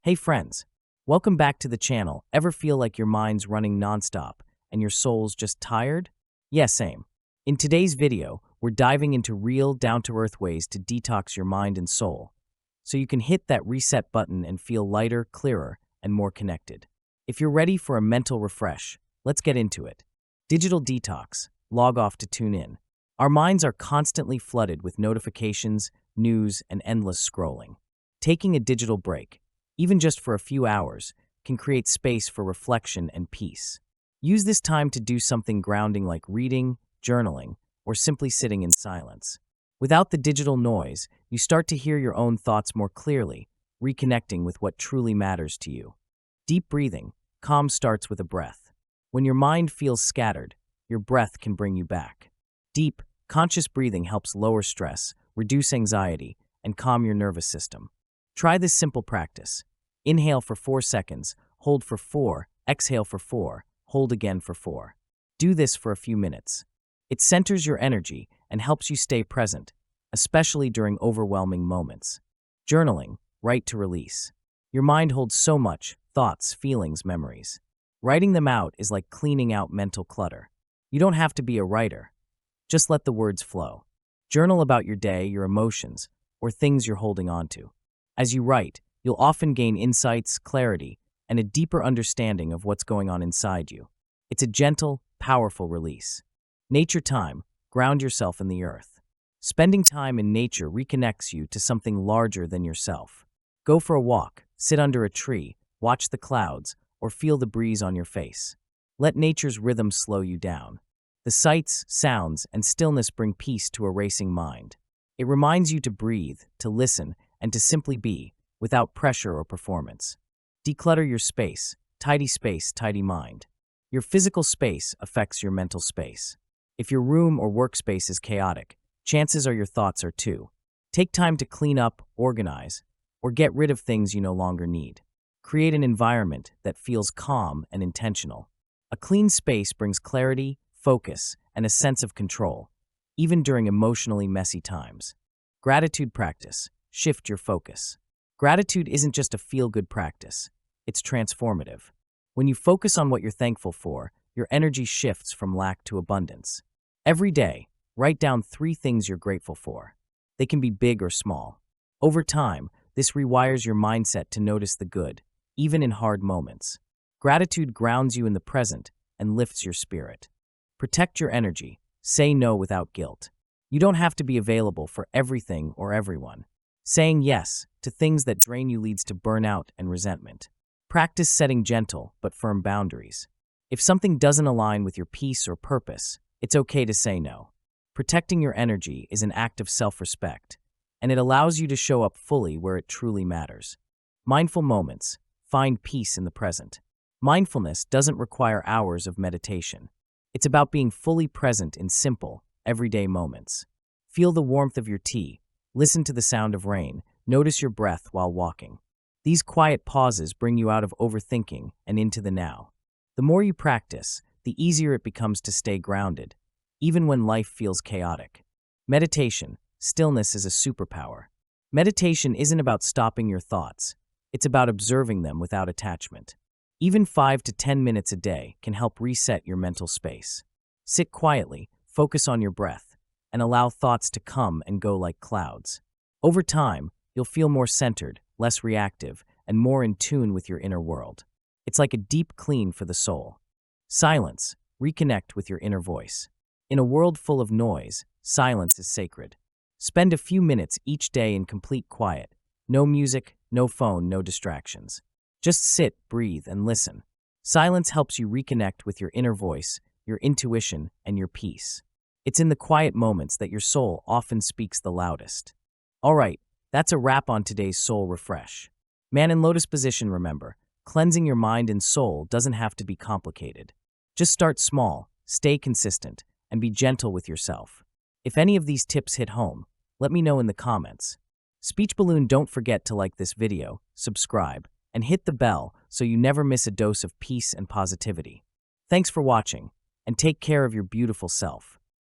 Hey friends, welcome back to the channel. Ever feel like your mind's running nonstop and your soul's just tired? Yeah, same. In today's video, we're diving into real, down-to-earth ways to detox your mind and soul, so you can hit that reset button and feel lighter, clearer, and more connected. If you're ready for a mental refresh, let's get into it. Digital detox. Log off to tune in. Our minds are constantly flooded with notifications, news, and endless scrolling. Taking a digital break, even just for a few hours, can create space for reflection and peace. Use this time to do something grounding like reading, journaling, or simply sitting in silence. Without the digital noise, you start to hear your own thoughts more clearly, reconnecting with what truly matters to you. Deep breathing. Calm starts with a breath. When your mind feels scattered, your breath can bring you back. Deep, conscious breathing helps lower stress, reduce anxiety, and calm your nervous system. Try this simple practice. Inhale for 4 seconds, hold for 4, exhale for 4, hold again for 4. Do this for a few minutes. It centers your energy and helps you stay present, especially during overwhelming moments. Journaling, write to release. Your mind holds so much, thoughts, feelings, memories. Writing them out is like cleaning out mental clutter. You don't have to be a writer. Just let the words flow. Journal about your day, your emotions, or things you're holding on to. As you write, you'll often gain insights, clarity, and a deeper understanding of what's going on inside you. It's a gentle, powerful release. Nature time. Ground yourself in the earth. Spending time in nature reconnects you to something larger than yourself. Go for a walk, sit under a tree, watch the clouds, or feel the breeze on your face. Let nature's rhythm slow you down. The sights, sounds, and stillness bring peace to a racing mind. It reminds you to breathe, to listen, and to simply be, without pressure or performance. Declutter your space, tidy mind. Your physical space affects your mental space. If your room or workspace is chaotic, chances are your thoughts are too. Take time to clean up, organize, or get rid of things you no longer need. Create an environment that feels calm and intentional. A clean space brings clarity, focus, and a sense of control, even during emotionally messy times. Gratitude practice. Shift your focus. Gratitude isn't just a feel-good practice. It's transformative. When you focus on what you're thankful for, your energy shifts from lack to abundance. Every day, write down 3 things you're grateful for. They can be big or small. Over time, this rewires your mindset to notice the good, even in hard moments. Gratitude grounds you in the present and lifts your spirit. Protect your energy. Say no without guilt. You don't have to be available for everything or everyone. Saying yes to things that drain you leads to burnout and resentment. Practice setting gentle but firm boundaries. If something doesn't align with your peace or purpose, it's okay to say no. Protecting your energy is an act of self-respect, and it allows you to show up fully where it truly matters. Mindful moments. Find peace in the present. Mindfulness doesn't require hours of meditation. It's about being fully present in simple, everyday moments. Feel the warmth of your tea. Listen to the sound of rain. Notice your breath while walking. These quiet pauses bring you out of overthinking and into the now. The more you practice, the easier it becomes to stay grounded, even when life feels chaotic. Meditation. Stillness is a superpower. Meditation isn't about stopping your thoughts. It's about observing them without attachment. Even 5 to 10 minutes a day can help reset your mental space. Sit quietly, focus on your breath, and allow thoughts to come and go like clouds. Over time, you'll feel more centered, less reactive, and more in tune with your inner world. It's like a deep clean for the soul. Silence. Reconnect with your inner voice. In a world full of noise, silence is sacred. Spend a few minutes each day in complete quiet. No music, no phone, no distractions. Just sit, breathe, and listen. Silence helps you reconnect with your inner voice, your intuition, and your peace. It's in the quiet moments that your soul often speaks the loudest. All right, that's a wrap on today's soul refresh. Man in lotus position, remember, cleansing your mind and soul doesn't have to be complicated. Just start small, stay consistent, and be gentle with yourself. If any of these tips hit home, let me know in the comments. Speech Balloon, don't forget to like this video, subscribe, and hit the bell so you never miss a dose of peace and positivity. Thanks for watching, and take care of your beautiful self.